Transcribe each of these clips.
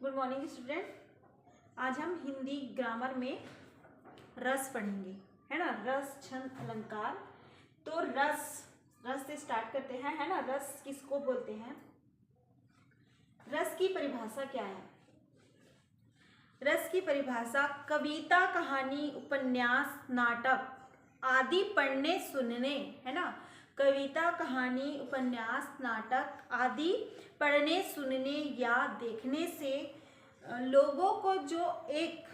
Good morning student. आज हम Hindi grammar में रस पढ़ेंगे, है ना। रस, छंद, अलंकार। तो रस से स्टार्ट करते हैं, है ना। रस किसको बोलते हैं? रस की परिभाषा क्या है? रस की परिभाषा कविता, कहानी, उपन्यास, नाटक आदि पढ़ने सुनने, है ना। कविता, कहानी, उपन्यास, नाटक आदि पढ़ने सुनने या देखने से लोगों को जो एक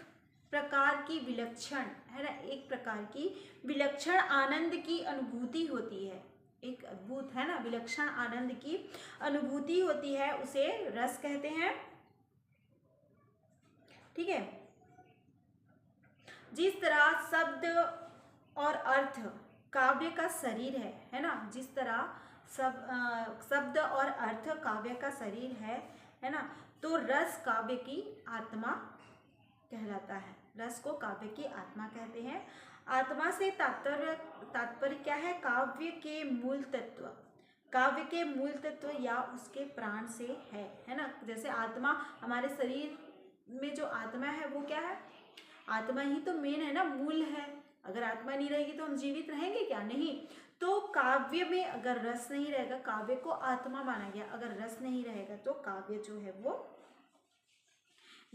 प्रकार की विलक्षण, है ना, एक प्रकार की विलक्षण आनंद की अनुभूति होती है। एक अद्भुत, है ना, विलक्षण आनंद की अनुभूति होती है, उसे रस कहते हैं। ठीक है। जिस तरह शब्द और अर्थ काव्य का शरीर है ना। जिस तरह शब्द और अर्थ काव्य का शरीर है ना। तो रस काव्य की आत्मा कहलाता है। रस को काव्य की आत्मा कहते हैं। आत्मा से तात्पर्य क्या है? काव्य के मूल तत्व, काव्य के मूल तत्व या उसके प्राण से है ना। जैसे आत्मा, हमारे शरीर में जो आत्मा है वो क्या है? आत्मा ही तो मेन है ना, मूल है। अगर आत्मा नहीं रहेगी तो हम जीवित रहेंगे क्या? नहीं। तो काव्य में अगर रस नहीं रहेगा, काव्य को आत्मा माना गया, अगर रस नहीं रहेगा तो काव्य जो है वो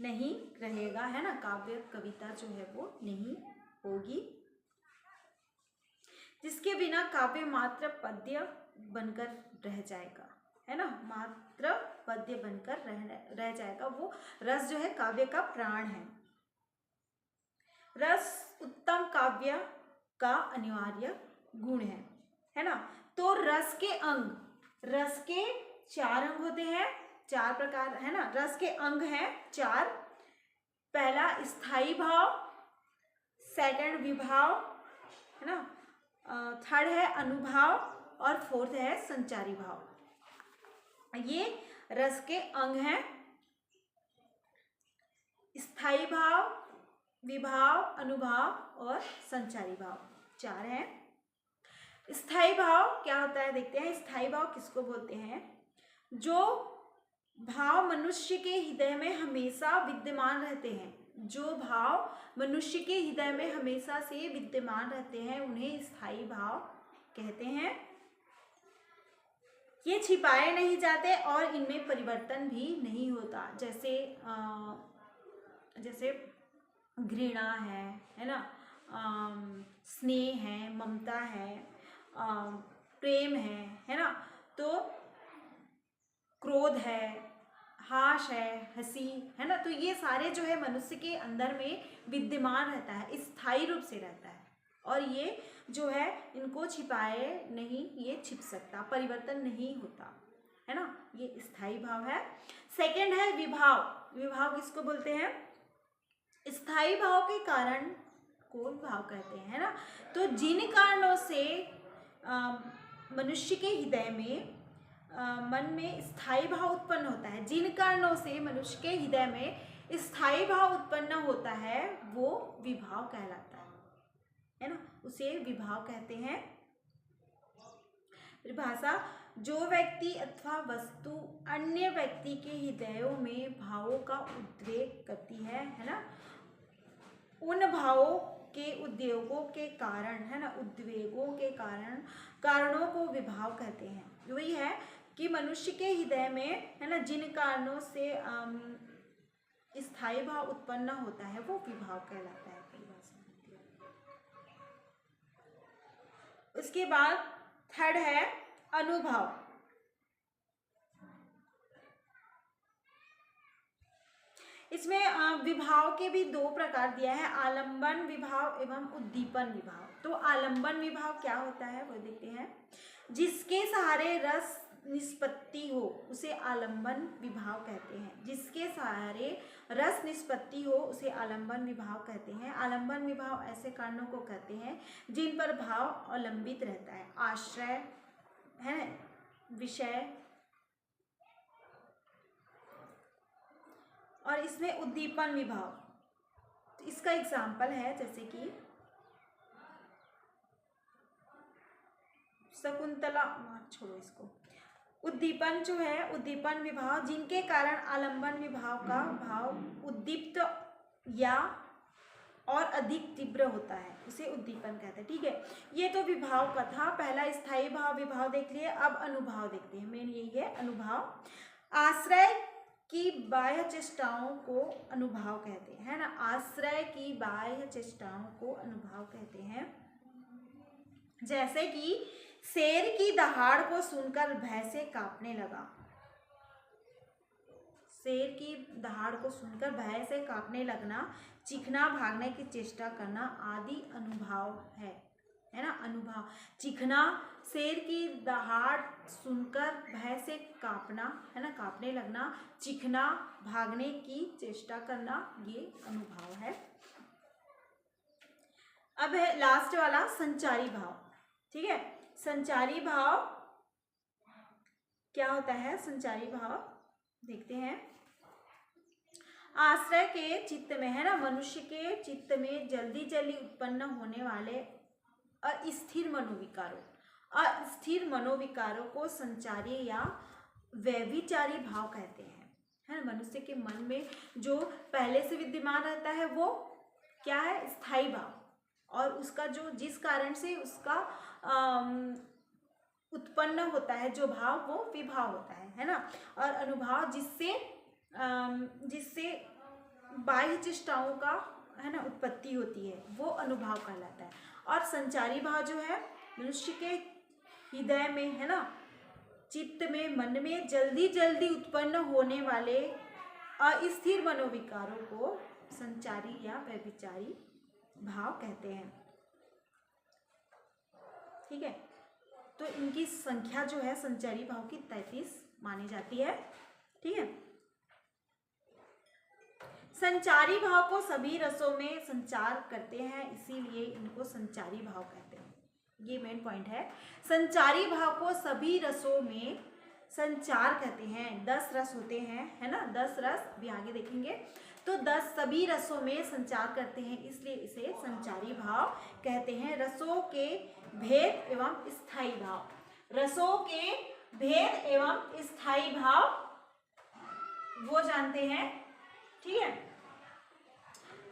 नहीं रहेगा, है ना। काव्य, कविता जो है वो नहीं होगी, जिसके बिना काव्य मात्र पद्य बनकर रह जाएगा, है ना। मात्र पद्य बनकर रह जाएगा। वो रस जो है काव्य का प्राण है। रस उत्तम काव्य का अनिवार्य गुण है ना। तो रस के अंग, रस के 4 अंग होते हैं, 4 प्रकार, है ना। रस के अंग हैं 4। पहला स्थायी भाव, सेकंड विभाव, है ना, थर्ड है अनुभाव और फोर्थ है संचारी भाव। ये रस के अंग हैं। स्थायी भाव, विभाव, अनुभाव और संचारी भाव 4 हैं। स्थायी भाव क्या होता है देखते हैं। स्थायी भाव किसको बोलते हैं? जो भाव मनुष्य के हृदय में हमेशा विद्यमान रहते हैं, जो भाव मनुष्य के हृदय में हमेशा से विद्यमान रहते हैं, उन्हें स्थायी भाव कहते हैं। ये छिपाए नहीं जाते और इनमें परिवर्तन भी नहीं होता। जैसे घृणा है ना, स्नेह है, ममता है, प्रेम है ना। तो क्रोध है, हास है, हंसी, है ना। तो ये सारे जो है मनुष्य के अंदर में विद्यमान रहता है, स्थायी रूप से रहता है, और ये जो है इनको छिपाए नहीं, ये छिप सकता, परिवर्तन नहीं होता, है ना। ये स्थायी भाव है। सेकंड है विभाव। विभाव किसको बोलते हैं? स्थायी भाव के कारण को विभाव कहते हैं, है ना। तो जिन कारणों से मनुष्य के हृदय में मन में स्थायी भाव उत्पन्न होता है, जिन कारणों से मनुष्य के हृदय में स्थायी भाव उत्पन्न होता है, वो विभाव कहलाता है ना। उसे विभाव कहते हैं। परिभाषा: जो व्यक्ति अथवा वस्तु अन्य व्यक्ति के हृदयों में भावों का उद्रेक करती है ना, उन भावों के उद्योगों के कारण, है ना, उद्वेगों के कारणों को विभाव कहते हैं। वही है कि मनुष्य के हृदय में, है ना, जिन कारणों से स्थायी भाव उत्पन्न होता है वो विभाव कहलाता है। उसके बाद थर्ड है अनुभाव। इसमें विभाव के भी 2 प्रकार दिया है, आलंबन विभाव एवं उद्दीपन विभाव। तो आलंबन विभाव क्या होता है वो देखते हैं। जिसके सहारे रस निष्पत्ति हो उसे आलंबन विभाव कहते हैं। जिसके सहारे रस निष्पत्ति हो उसे आलंबन विभाव कहते हैं। आलंबन विभाव ऐसे कारणों को कहते हैं जिन पर भाव अवलंबित रहता है, आश्रय है, विषय। और इसमें उद्दीपन विभाव, तो इसका एग्जाम्पल है जैसे कि शकुंतला, छोड़ो इसको। उद्दीपन जो है, उद्दीपन विभाव जिनके कारण आलंबन विभाव का भाव उद्दीप्त या और अधिक तीव्र होता है, उसे उद्दीपन कहते हैं। ठीक है, ये तो विभाव का था। पहला स्थायी भाव विभाव देख लिए, अब अनुभाव देखते हैं। मेन यही है अनुभाव। आश्रय की बाह्य चेष्टाओं को अनुभाव कहते हैं, है ना। आश्रय की बाह्य चेष्टाओं को अनुभाव कहते हैं। जैसे कि शेर की दहाड़ को सुनकर भय से कांपने लगा। शेर की दहाड़ को सुनकर भय से कांपने लगना, चीखना, भागने की चेष्टा करना आदि अनुभाव है ना। अनुभाव, चीखना, शेर की दहाड़ सुनकर भय से कांपना, है ना, कांपने लगना, चीखना, भागने की चेष्टा करना, ये अनुभाव है। अब है लास्ट वाला संचारी भाव। ठीक है, संचारी भाव क्या होता है? संचारी भाव देखते हैं। आश्रय के चित्त में, है ना, मनुष्य के चित्त में जल्दी जल्दी उत्पन्न होने वाले अस्थिर मनोविकारों को संचारी या व्यभिचारी भाव कहते हैं, है ना। मनुष्य के मन में जो पहले से विद्यमान रहता है वो क्या है? स्थायी भाव, और उसका जो जिस कारण से उसका उत्पन्न होता है जो भाव, वो विभाव होता है ना। और अनुभाव जिससे बाह्य चेष्टाओं का, है ना, उत्पत्ति होती है, वो अनुभाव कहलाता है। और संचारी भाव जो है मनुष्य के हृदय में, है ना, चित्त में, मन में जल्दी जल्दी उत्पन्न होने वाले अस्थिर मनोविकारों को संचारी या व्यभिचारी भाव कहते हैं। ठीक है, तो इनकी संख्या जो है संचारी भाव की 33 मानी जाती है। ठीक है, संचारी भाव को सभी रसों में संचार करते हैं, इसीलिए इनको संचारी भाव कहते हैं। ये मेन पॉइंट है। संचारी भाव को सभी रसों में संचार कहते हैं। 10 रस होते हैं, है ना, 10 रस अभी आगे देखेंगे। तो 10 सभी रसों में संचार करते हैं, इसलिए इसे संचारी भाव कहते हैं। रसों के भेद एवं स्थायी भाव, रसों के भेद एवं स्थायी भाव वो जानते हैं। ठीक है,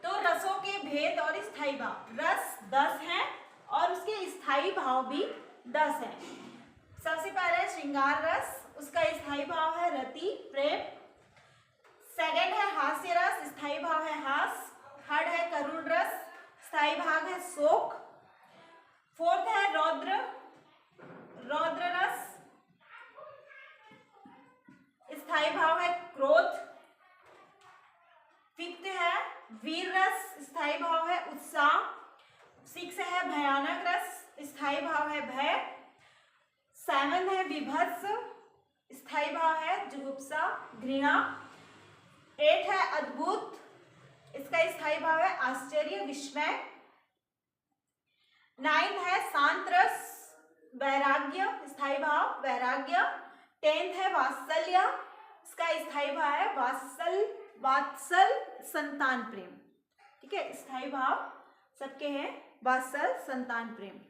तो रसों के भेद और स्थायी भाव, रस 10 हैं और उसके स्थायी भाव भी 10 हैं। सबसे पहले श्रृंगार रस, उसका स्थायी भाव है रति, प्रेम। सेकंड है हास्य रस, स्थायी भाव है हास। थर्ड है करुण रस, स्थायी भाव है शोक। फोर्थ है रौद्र रस, स्थायी भाव है क्रोध। फिफ्थ है वीर रस, स्थायी भाव है उत्साह। 6 है भयानक रस, स्थायी भाव है भय। 7 है विभत्स, स्थायी भाव है जुगुप्सा, घृणा। 8 है अद्भुत, इसका स्थायी भाव है आश्चर्य, विस्मय। 9 है शांत रस, वैराग्य, स्थायी भाव वैराग्य। 10 है वात्सल्य, इसका स्थायी भाव है वात्सल संतान प्रेम। ठीक है, स्थायी भाव सबके हैं वात्सल संतान प्रेम।